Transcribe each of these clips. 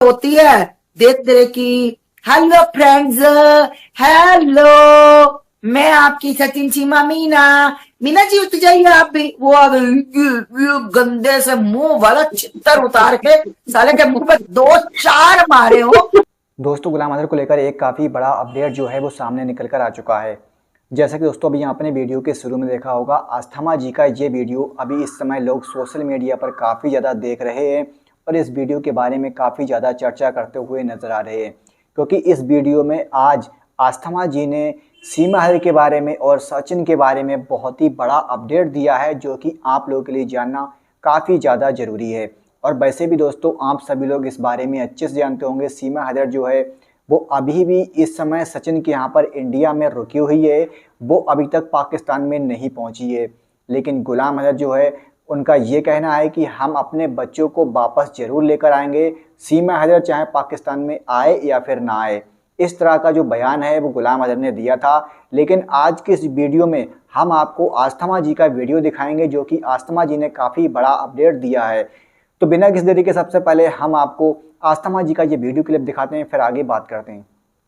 होती है देखते रहे कि हेलो फ्रेंड्स, हेलो, मैं आपकी सचिन चीमा मीना। मीना जी उठ जाइए आप भी। वो आ गई गंदे से मुंह वाला चित्तर उतार के साले के मुंह पे 2-4 मारे हो। दोस्तों गुलाम अजहर को लेकर एक काफ़ी बड़ा अपडेट जो है वो सामने निकल कर आ चुका है। जैसा कि दोस्तों अभी आपने वीडियो के शुरू में देखा होगा, आस्थमा जी का ये वीडियो अभी इस समय लोग सोशल मीडिया पर काफ़ी ज़्यादा देख रहे हैं और इस वीडियो के बारे में काफ़ी ज़्यादा चर्चा करते हुए नज़र आ रहे हैं, क्योंकि इस वीडियो में आज आस्थमा जी ने सीमा हैदर के बारे में और सचिन के बारे में बहुत ही बड़ा अपडेट दिया है, जो कि आप लोगों के लिए जानना काफ़ी ज़्यादा ज़रूरी है। और वैसे भी दोस्तों आप सभी लोग इस बारे में अच्छे से जानते होंगे, सीमा हैदर जो है वो अभी भी इस समय सचिन के यहाँ पर इंडिया में रुकी हुई है, वो अभी तक पाकिस्तान में नहीं पहुँची है। लेकिन गुलाम हैदर जो है उनका ये कहना है कि हम अपने बच्चों को वापस ज़रूर लेकर आएंगे, सीमा हैदर चाहे पाकिस्तान में आए या फिर ना आए। इस तरह का जो बयान है वो गुलाम हैदर ने दिया था। लेकिन आज के इस वीडियो में हम आपको आस्थमा जी का वीडियो दिखाएंगे, जो कि आस्थमा जी ने काफ़ी बड़ा अपडेट दिया है। तो बिना किसी देरी के सबसे पहले हम आपको आस्थमा जी का ये वीडियो क्लिप दिखाते हैं, फिर आगे बात करते हैं।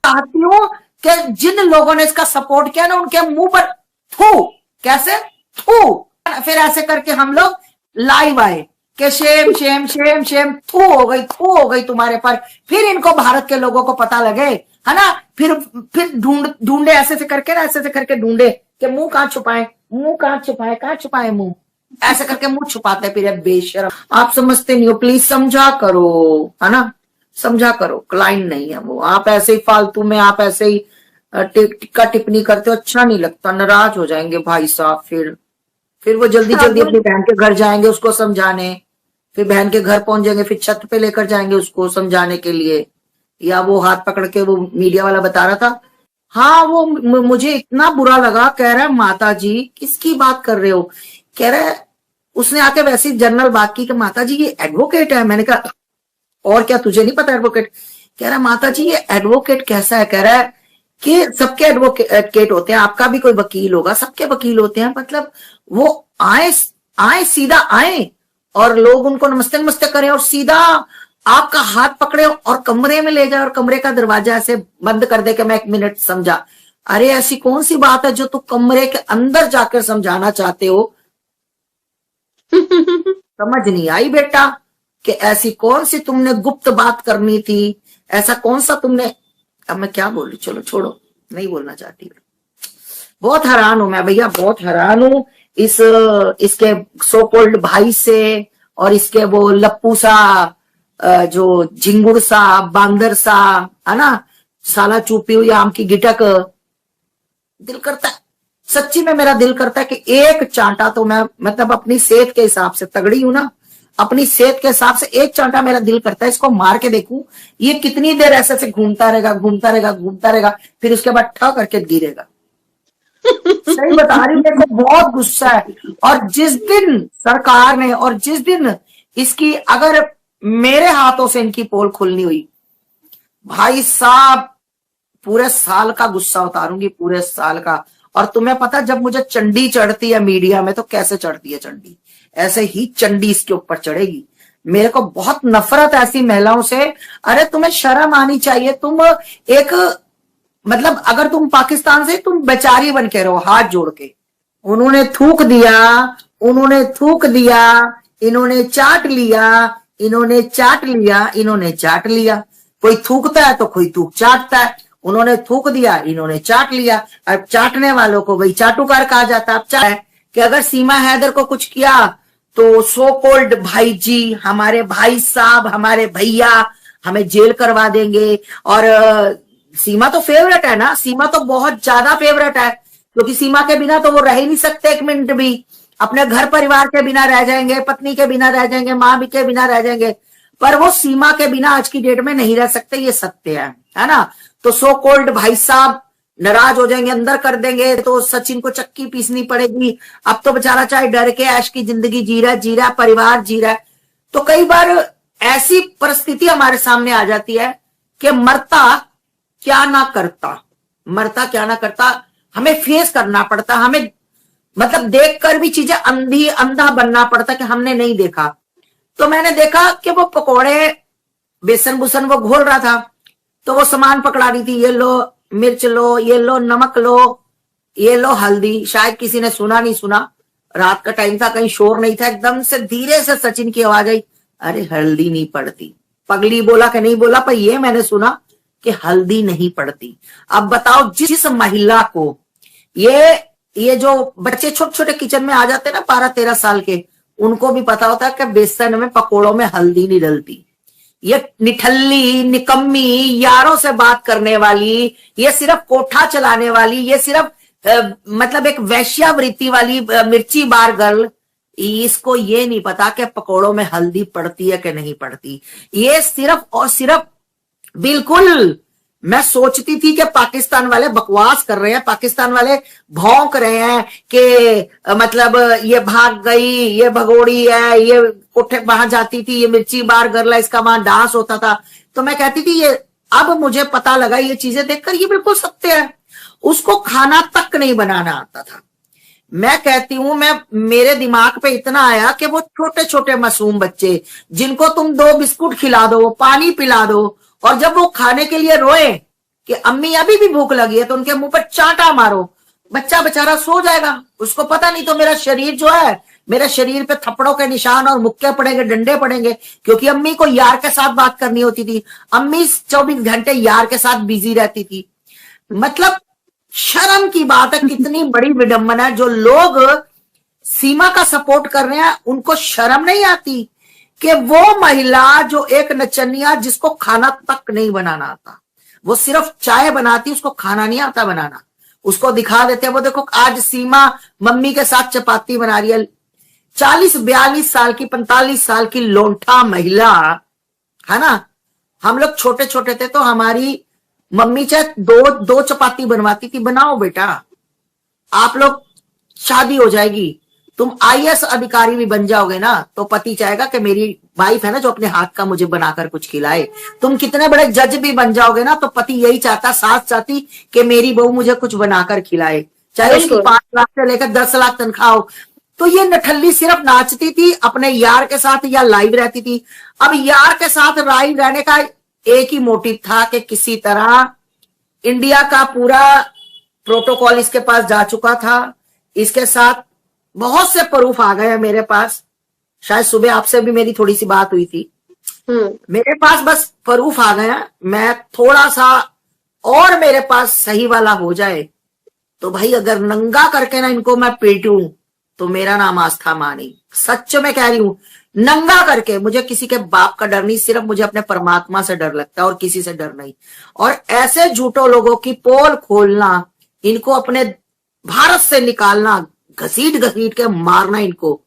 चाहती हूँ कि जिन लोगों ने इसका सपोर्ट किया ना उनके मुंह पर थू, कैसे थू, फिर ऐसे करके हम लोग लाइव आए कि शेम शेम शेम शेम, थू हो गई तुम्हारे पर। फिर इनको भारत के लोगों को पता लगे, है ना, फिर ढूंढे ऐसे से करके ना, ऐसे से करके ढूंढे कि मुंह कहाँ छुपाए, कहाँ छुपाए मुंह, ऐसे करके मुंह छुपाते फिर बेशरम। आप समझते नहीं हो, प्लीज समझा करो, है ना, समझा करो। क्लाइंट नहीं है वो, आप ऐसे ही फालतू में आप ऐसे ही टिक्का टिप्पणी करते हो, अच्छा नहीं लगता, नाराज हो जाएंगे भाई साहब। फिर वो जल्दी जल्दी अपनी बहन के घर जाएंगे उसको समझाने, फिर बहन के घर पहुंच जाएंगे, फिर छत पे लेकर जाएंगे उसको समझाने के लिए। या वो हाथ पकड़ के, वो मीडिया वाला बता रहा था, हाँ वो मुझे इतना बुरा लगा, कह रहा है माता जी किसकी बात कर रहे हो, कह रहा है उसने आके वैसी जनरल बात की कि माता जी ये एडवोकेट है। मैंने कहा और क्या तुझे नहीं पता एडवोकेट? कह रहा है माता जी ये एडवोकेट कैसा है? कह रहा है कि सबके एडवोकेट होते हैं, आपका भी कोई वकील होगा, सबके वकील होते हैं। मतलब वो आए सीधा आए और लोग उनको नमस्ते नमस्ते करें और सीधा आपका हाथ पकड़े और कमरे में ले जाए और कमरे का दरवाजा ऐसे बंद कर दे कि मैं 1 मिनट समझा। अरे ऐसी कौन सी बात है जो तुम कमरे के अंदर जाकर समझाना चाहते हो? समझ नहीं आई बेटा कि ऐसी कौन सी तुमने गुप्त बात करनी थी, ऐसा कौन सा तुमने। अब मैं क्या बोलूं, चलो छोड़ो, नहीं बोलना चाहती। बहुत हैरान हूं मैं भैया, बहुत हैरान हूं इसके सो कॉल्ड भाई से, और इसके वो लप्पू सा, जो झिंगुर सा, बांदर सा, है ना, साला चूपी हुई आम की गिटक। दिल करता है सच्ची में, मेरा दिल करता है कि एक चांटा तो मैं, मतलब अपनी सेहत के हिसाब से तगड़ी हूं ना, अपनी सेहत के हिसाब से एक चांटा मेरा दिल करता है इसको मार के देखूं, ये कितनी देर ऐसे से घूमता रहेगा, फिर उसके बाद ठा करके गिरेगा। सही बता रही हूँ, मेरे को बहुत गुस्सा है। और जिस दिन सरकार ने, और जिस दिन इसकी, अगर मेरे हाथों से इनकी पोल खुलनी हुई, भाई साहब पूरे साल का गुस्सा उतारूंगी, पूरे साल का। और तुम्हें पता जब मुझे चंडी चढ़ती है मीडिया में तो कैसे चढ़ती है चंडी, ऐसे ही चंडी इसके ऊपर चढ़ेगी। मेरे को बहुत नफरत ऐसी महिलाओं से। अरे तुम्हें शर्म आनी चाहिए, तुम एक, मतलब अगर तुम पाकिस्तान से, तुम बेचारी बन के रहो हाथ जोड़ के। उन्होंने थूक दिया, इन्होंने चाट लिया, कोई थूकता है तो कोई थूक चाटता है। उन्होंने थूक दिया, इन्होंने चाट लिया। अब चाटने वालों को वही चाटुकार कहा जाता है। अब क्या है कि अगर सीमा हैदर को कुछ किया तो सो कॉल्ड भाई जी, हमारे भाई साहब, हमारे भैया हमें जेल करवा देंगे। और सीमा तो फेवरेट है ना, सीमा तो बहुत ज्यादा फेवरेट है, क्योंकि सीमा के बिना तो वो रह ही नहीं सकते 1 मिनट भी। अपने घर परिवार के बिना रह जाएंगे, पत्नी के बिना रह जाएंगे, माँ भी के बिना रह जाएंगे, पर वो सीमा के बिना आज की डेट में नहीं रह सकते, ये सत्य है ना। तो सो कॉल्ड भाई साहब नाराज हो जाएंगे, अंदर कर देंगे, तो सचिन को चक्की पीसनी पड़ेगी। अब तो बेचारा चाहे डर के ऐश की जिंदगी जी रहा है, परिवार जी रहा है। तो कई बार ऐसी परिस्थिति हमारे सामने आ जाती है कि मरता क्या ना करता, हमें फेस करना पड़ता, हमें मतलब देखकर भी चीजें अंधा बनना पड़ता कि हमने नहीं देखा। तो मैंने देखा कि वो पकोड़े बेसन बुसन वो घोल रहा था, तो वो सामान पकड़ा रही थी, ये लो मिर्च लो, ये लो नमक लो, ये लो हल्दी। शायद किसी ने सुना नहीं सुना, रात का टाइम था, कहीं शोर नहीं था, एकदम से धीरे से सचिन की आवाज आई, अरे हल्दी नहीं पड़ती। पगली बोला कि नहीं बोला, पर ये मैंने सुना कि हल्दी नहीं पड़ती। अब बताओ, जिस महिला को ये जो बच्चे छोटे छोटे किचन में आ जाते हैं ना 12-13 साल के, उनको भी पता होता है कि बेसन में पकोड़ों में हल्दी नहीं डलती। ये निठल्ली निकम्मी यारों से बात करने वाली, ये सिर्फ कोठा चलाने वाली, ये सिर्फ मतलब एक वैश्यावृत्ति वाली मिर्ची बार गर्ल, इसको ये नहीं पता कि पकोड़ों में हल्दी पड़ती है कि नहीं पड़ती। ये सिर्फ और सिर्फ बिल्कुल, मैं सोचती थी कि पाकिस्तान वाले बकवास कर रहे हैं, पाकिस्तान वाले भौंक रहे हैं कि मतलब ये भाग गई, ये भगोड़ी है, ये कोठे वहां जाती थी, ये मिर्ची बार गर्ल, इसका वहां डांस होता था। तो मैं कहती थी ये, अब मुझे पता लगा ये चीजें देखकर ये बिल्कुल सत्य है। उसको खाना तक नहीं बनाना आता था। मैं कहती हूं, मेरे दिमाग पे इतना आया कि वो छोटे छोटे मासूम बच्चे जिनको तुम 2 बिस्कुट खिला दो, पानी पिला दो, और जब वो खाने के लिए रोए कि अम्मी अभी भी भूख लगी है, तो उनके मुंह पर चांटा मारो, बच्चा बेचारा सो जाएगा। उसको पता नहीं तो मेरा शरीर जो है, मेरे शरीर पे थप्पड़ों के निशान और मुक्के पड़ेंगे, डंडे पड़ेंगे, क्योंकि अम्मी को यार के साथ बात करनी होती थी। अम्मी 24 घंटे यार के साथ बिजी रहती थी। मतलब शर्म की बात है, कितनी बड़ी विडंबना है। जो लोग सीमा का सपोर्ट कर रहे हैं, उनको शर्म नहीं आती कि वो महिला जो एक नचनिया, जिसको खाना तक नहीं बनाना आता, वो सिर्फ चाय बनाती, उसको खाना नहीं आता बनाना, उसको दिखा देते हैं। वो देखो आज सीमा मम्मी के साथ चपाती बना रही है। 40-42 साल की, 45 साल की लोंठा महिला है ना। हम लोग छोटे छोटे थे तो हमारी मम्मी चाहे दो चपाती बनवाती थी, बनाओ बेटा, आप लोग शादी हो जाएगी, तुम आईएएस अधिकारी भी बन जाओगे ना, तो पति चाहेगा कि मेरी वाइफ है ना जो अपने हाथ का मुझे बनाकर कुछ खिलाए। तुम कितने बड़े जज भी बन जाओगे ना, तो पति यही चाहता, सास चाहती कि मेरी बहू मुझे कुछ बनाकर खिलाए, चाहे उसकी 5 लाख से लेकर 10 लाख तनख्वाह हो। तो ये नठल्ली सिर्फ नाचती थी अपने यार के साथ या लाइव रहती थी। अब यार के साथ लाइव रहने का एक ही मोटिव था कि किसी तरह इंडिया का पूरा प्रोटोकॉल इसके पास जा चुका था। इसके साथ बहुत से प्रूफ आ गए हैं मेरे पास। शायद सुबह आपसे भी मेरी थोड़ी सी बात हुई थी। मेरे पास बस प्रूफ आ गया। मैं थोड़ा सा और मेरे पास सही वाला हो जाए तो भाई, अगर नंगा करके ना इनको मैं पीटूं तो मेरा नाम आस्था मानी। सच में कह रही हूं, नंगा करके। मुझे किसी के बाप का डर नहीं, सिर्फ मुझे अपने परमात्मा से डर लगता है और किसी से डर नहीं। और ऐसे झूठों लोगों की पोल खोलना, इनको अपने भारत से निकालना, घसीट घसीट के मारना इनको,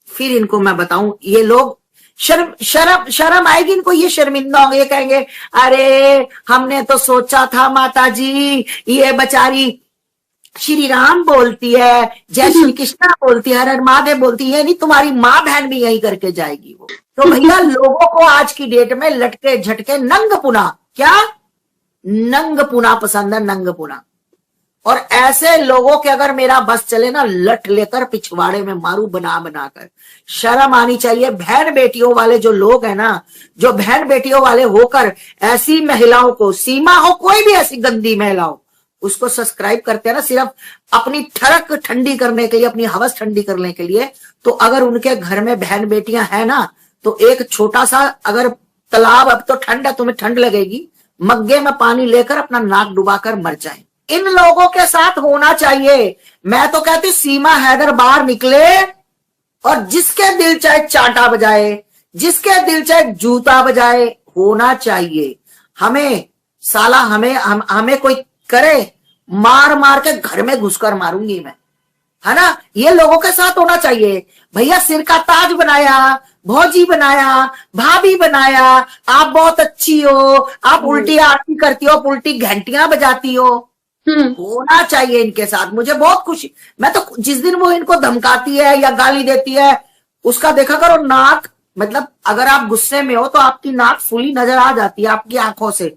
फिर इनको मैं बताऊं, ये लोग शर्म आएगी इनको, ये शर्मिंदा होंगे, ये कहेंगे अरे हमने तो सोचा था माता जी, ये बेचारी श्री राम बोलती है, जय श्री कृष्णा बोलती है, हर महादेव बोलती है, नहीं तुम्हारी माँ बहन भी यही करके जाएगी वो। तो भैया लोगों को आज की डेट में लटके झटके नंगपुना, क्या नंगपुना पसंद है, नंगपुना। और ऐसे लोगों के अगर मेरा बस चले ना, लट लेकर पिछवाड़े में मारू बना बनाकर। शर्म आनी चाहिए। बहन बेटियों वाले जो लोग हैं ना, जो बहन बेटियों वाले होकर ऐसी महिलाओं को, सीमा हो कोई भी ऐसी गंदी महिला हो, उसको सब्सक्राइब करते हैं ना सिर्फ अपनी ठरक ठंडी करने के लिए, अपनी हवस ठंडी करने के लिए। तो अगर उनके घर में बहन बेटियां हैं ना, तो एक छोटा सा अगर तालाब, अब तो ठंड है, तुम्हें ठंड लगेगी, मग्गे में पानी लेकर अपना नाक डुबाकर मर जाए। इन लोगों के साथ होना चाहिए। मैं तो कहती सीमा हैदर बाहर निकले और जिसके दिल चाहे चांटा बजाए, जिसके दिल चाहे जूता बजाए, होना चाहिए। हमें साला हमें कोई करे, मार मार के घर में घुसकर मारूंगी मैं, है ना। ये लोगों के साथ होना चाहिए। भैया सिर का ताज बनाया, भौजी बनाया, भाभी बनाया, आप बहुत अच्छी हो, आप उल्टी आरती करती हो, उल्टी घंटियां बजाती हो, होना चाहिए इनके साथ। मुझे बहुत खुशी, मैं तो जिस दिन वो इनको धमकाती है या गाली देती है, उसका देखा करो नाक, मतलब अगर आप गुस्से में हो तो आपकी नाक फुली नजर आ जाती है आपकी आंखों से।